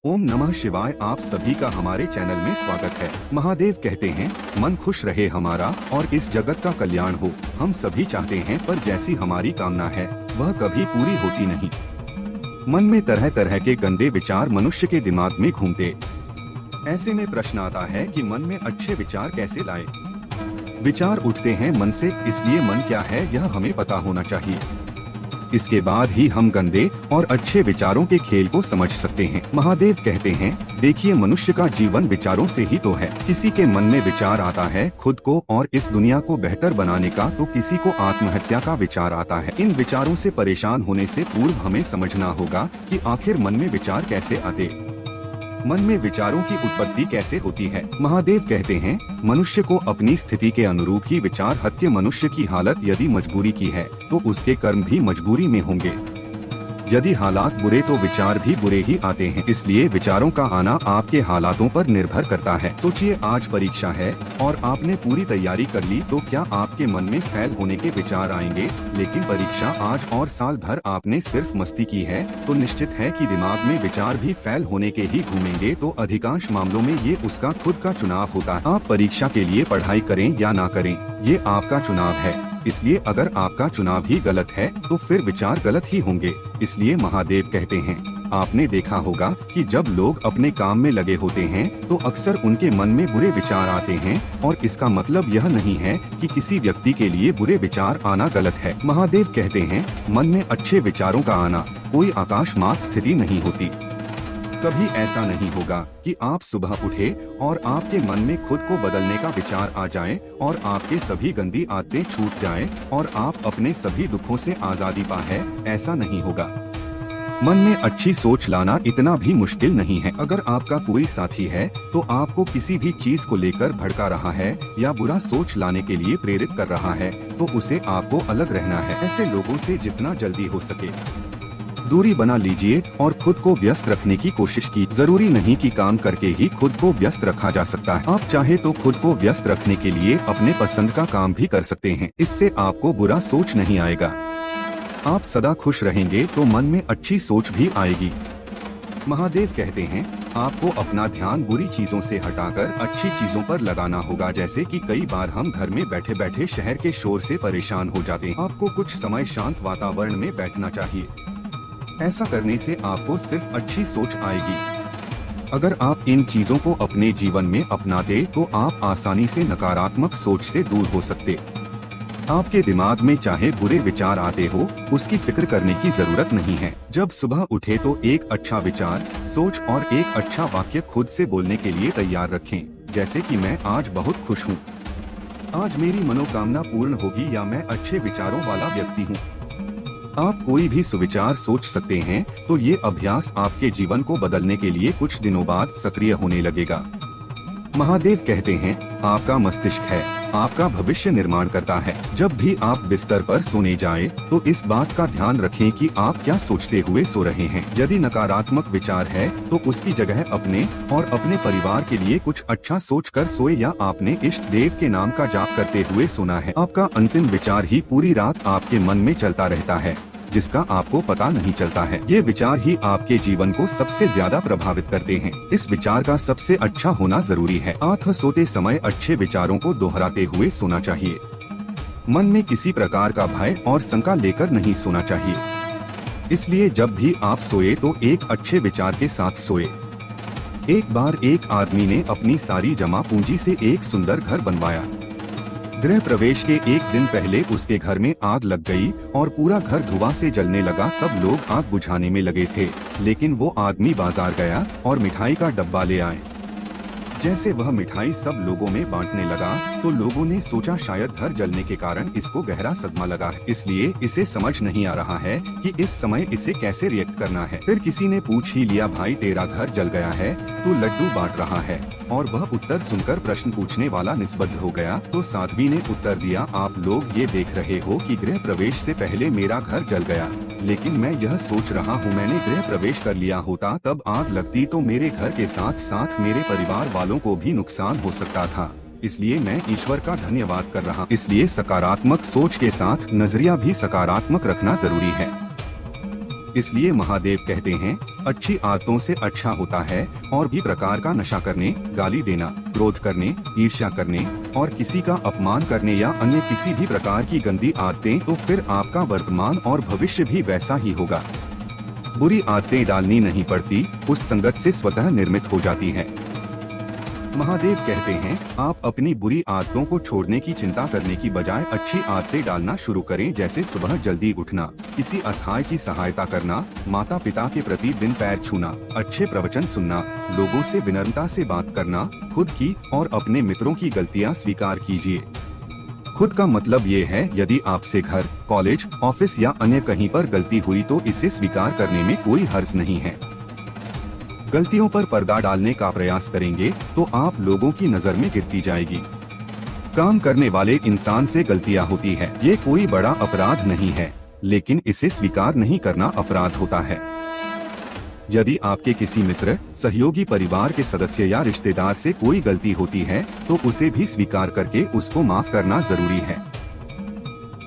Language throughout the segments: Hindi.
ओम नमः शिवाय। आप सभी का हमारे चैनल में स्वागत है। महादेव कहते हैं, मन खुश रहे हमारा और इस जगत का कल्याण हो। हम सभी चाहते हैं, पर जैसी हमारी कामना है वह कभी पूरी होती नहीं। मन में तरह तरह के गंदे विचार मनुष्य के दिमाग में घूमते। ऐसे में प्रश्न आता है कि मन में अच्छे विचार कैसे लाए। विचार उठते हैं मन से, इसलिए मन क्या है यह हमें पता होना चाहिए। इसके बाद ही हम गंदे और अच्छे विचारों के खेल को समझ सकते हैं। महादेव कहते हैं, देखिए मनुष्य का जीवन विचारों से ही तो है। किसी के मन में विचार आता है खुद को और इस दुनिया को बेहतर बनाने का, तो किसी को आत्महत्या का विचार आता है। इन विचारों से परेशान होने से पूर्व हमें समझना होगा कि आखिर मन में विचार कैसे आते, मन में विचारों की उत्पत्ति कैसे होती है। महादेव कहते हैं, मनुष्य को अपनी स्थिति के अनुरूप ही विचार हत्य। मनुष्य की हालत यदि मजबूरी की है तो उसके कर्म भी मजबूरी में होंगे। यदि हालात बुरे तो विचार भी बुरे ही आते हैं। इसलिए विचारों का आना आपके हालातों पर निर्भर करता है। सोचिए, आज परीक्षा है और आपने पूरी तैयारी कर ली, तो क्या आपके मन में फेल होने के विचार आएंगे? लेकिन परीक्षा आज और साल भर आपने सिर्फ मस्ती की है, तो निश्चित है कि दिमाग में विचार भी फेल होने के ही घूमेंगे। तो अधिकांश मामलों में ये उसका खुद का चुनाव होता है। आप परीक्षा के लिए पढ़ाई करें या ना करें, ये आपका चुनाव है। इसलिए अगर आपका चुनाव ही गलत है तो फिर विचार गलत ही होंगे। इसलिए महादेव कहते हैं, आपने देखा होगा कि जब लोग अपने काम में लगे होते हैं तो अक्सर उनके मन में बुरे विचार आते हैं, और इसका मतलब यह नहीं है कि किसी व्यक्ति के लिए बुरे विचार आना गलत है। महादेव कहते हैं, मन में अच्छे विचारों का आना कोई आकाशमात स्थिति नहीं होती। कभी ऐसा नहीं होगा कि आप सुबह उठे और आपके मन में खुद को बदलने का विचार आ जाए और आपके सभी गंदी आदतें छूट जाएं और आप अपने सभी दुखों से आजादी पाए। ऐसा नहीं होगा। मन में अच्छी सोच लाना इतना भी मुश्किल नहीं है। अगर आपका कोई साथी है तो आपको किसी भी चीज को लेकर भड़का रहा है या बुरा सोच लाने के लिए प्रेरित कर रहा है, तो उसे आपको अलग रहना है। ऐसे लोगों से जितना जल्दी हो सके दूरी बना लीजिए और खुद को व्यस्त रखने की कोशिश की। जरूरी नहीं कि काम करके ही खुद को व्यस्त रखा जा सकता है। आप चाहे तो खुद को व्यस्त रखने के लिए अपने पसंद का काम भी कर सकते हैं। इससे आपको बुरा सोच नहीं आएगा। आप सदा खुश रहेंगे तो मन में अच्छी सोच भी आएगी। महादेव कहते हैं, आपको अपना ध्यान बुरी चीजों से हटाकर अच्छी चीजों पर लगाना होगा। जैसे कि कई बार हम घर में बैठे बैठे शहर के शोर से परेशान हो जाते हैं। आपको कुछ समय शांत वातावरण में बैठना चाहिए। ऐसा करने से आपको सिर्फ अच्छी सोच आएगी। अगर आप इन चीजों को अपने जीवन में अपनाते तो आप आसानी से नकारात्मक सोच से दूर हो सकते। आपके दिमाग में चाहे बुरे विचार आते हो, उसकी फिक्र करने की जरूरत नहीं है। जब सुबह उठे तो एक अच्छा विचार, सोच और एक अच्छा वाक्य खुद से बोलने के लिए तैयार रखें। जैसे कि मैं आज बहुत खुश हूँ, आज मेरी मनोकामना पूर्ण होगी, या मैं अच्छे विचारों वाला व्यक्ति हूँ। आप कोई भी सुविचार सोच सकते हैं, तो ये अभ्यास आपके जीवन को बदलने के लिए कुछ दिनों बाद सक्रिय होने लगेगा। महादेव कहते हैं, आपका मस्तिष्क है, आपका भविष्य निर्माण करता है। जब भी आप बिस्तर पर सोने जाएं, तो इस बात का ध्यान रखें कि आप क्या सोचते हुए सो रहे हैं। यदि नकारात्मक विचार है तो उसकी जगह अपने और अपने परिवार के लिए कुछ अच्छा सोचकर सोए, या आपने इष्ट देव के नाम का जाप करते हुए सोना है। आपका अंतिम विचार ही पूरी रात आपके मन में चलता रहता है, जिसका आपको पता नहीं चलता है। ये विचार ही आपके जीवन को सबसे ज्यादा प्रभावित करते हैं। इस विचार का सबसे अच्छा होना जरूरी है। आंख सोते समय अच्छे विचारों को दोहराते हुए सोना चाहिए। मन में किसी प्रकार का भय और शंका लेकर नहीं सोना चाहिए। इसलिए जब भी आप सोए तो एक अच्छे विचार के साथ सोए। एक बार एक आदमी ने अपनी सारी जमा पूंजी से एक सुंदर घर बनवाया। गृह प्रवेश के एक दिन पहले उसके घर में आग लग गई और पूरा घर धुआं से जलने लगा। सब लोग आग बुझाने में लगे थे, लेकिन वो आदमी बाजार गया और मिठाई का डब्बा ले आए। जैसे वह मिठाई सब लोगों में बांटने लगा तो लोगों ने सोचा शायद घर जलने के कारण इसको गहरा सदमा लगा है, इसलिए इसे समझ नहीं आ रहा है कि इस समय इसे कैसे रिएक्ट करना है। फिर किसी ने पूछ ही लिया, भाई तेरा घर जल गया है, तू लड्डू बांट रहा है। और वह उत्तर सुनकर प्रश्न पूछने वाला निस्तब्ध हो गया। तो साध्वी ने उत्तर दिया, आप लोग ये देख रहे हो कि गृह प्रवेश से पहले मेरा घर जल गया, लेकिन मैं यह सोच रहा हूँ मैंने गृह प्रवेश कर लिया होता तब आग लगती तो मेरे घर के साथ साथ मेरे परिवार वालों को भी नुकसान हो सकता था। इसलिए मैं ईश्वर का धन्यवाद कर रहा। इसलिए सकारात्मक सोच के साथ नजरिया भी सकारात्मक रखना जरूरी है। इसलिए महादेव कहते हैं, अच्छी आदतों से अच्छा होता है और भी प्रकार का नशा करने, गाली देना, क्रोध करने, ईर्ष्या करने और किसी का अपमान करने या अन्य किसी भी प्रकार की गंदी आदतें, तो फिर आपका वर्तमान और भविष्य भी वैसा ही होगा। बुरी आदतें डालनी नहीं पड़ती, उस संगत से स्वतः निर्मित हो जाती है। महादेव कहते हैं, आप अपनी बुरी आदतों को छोड़ने की चिंता करने की बजाय अच्छी आदतें डालना शुरू करें, जैसे सुबह जल्दी उठना, किसी असहाय की सहायता करना, माता पिता के प्रति दिन पैर छूना, अच्छे प्रवचन सुनना, लोगों से विनम्रता से बात करना, खुद की और अपने मित्रों की गलतियां स्वीकार कीजिए। खुद का मतलब ये है, यदि आपसे घर, कॉलेज, ऑफिस या अन्य कहीं पर गलती हुई तो इसे स्वीकार करने में कोई हर्ज नहीं है। गलतियों पर पर्दा डालने का प्रयास करेंगे तो आप लोगों की नजर में गिरती जाएगी। काम करने वाले इंसान से गलतियां होती है, ये कोई बड़ा अपराध नहीं है, लेकिन इसे स्वीकार नहीं करना अपराध होता है। यदि आपके किसी मित्र, सहयोगी, परिवार के सदस्य या रिश्तेदार से कोई गलती होती है तो उसे भी स्वीकार करके उसको माफ करना जरूरी है।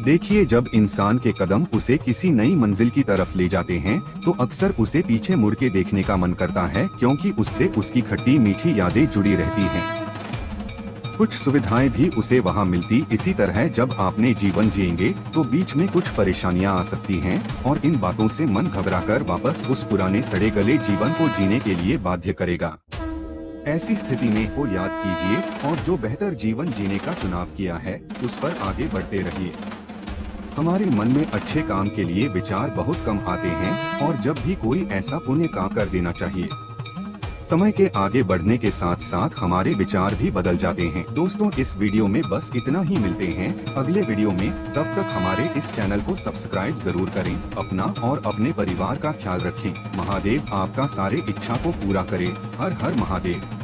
देखिए, जब इंसान के कदम उसे किसी नई मंजिल की तरफ ले जाते हैं तो अक्सर उसे पीछे मुड़ के देखने का मन करता है, क्योंकि उससे उसकी खट्टी मीठी यादें जुड़ी रहती हैं। कुछ सुविधाएं भी उसे वहां मिलती। इसी तरह जब आपने जीवन जिएंगे तो बीच में कुछ परेशानियां आ सकती हैं और इन बातों से मन घबराकर वापस उस पुराने सड़े गले जीवन को जीने के लिए बाध्य करेगा। ऐसी स्थिति में को याद कीजिए और जो बेहतर जीवन जीने का चुनाव किया है उस पर आगे बढ़ते रहिए। हमारे मन में अच्छे काम के लिए विचार बहुत कम आते हैं और जब भी कोई ऐसा पुण्य काम कर देना चाहिए। समय के आगे बढ़ने के साथ साथ हमारे विचार भी बदल जाते हैं। दोस्तों, इस वीडियो में बस इतना ही। मिलते हैं अगले वीडियो में। तब तक हमारे इस चैनल को सब्सक्राइब जरूर करें। अपना और अपने परिवार का ख्याल रखें। महादेव आपका सारे इच्छा को पूरा करे। हर हर महादेव।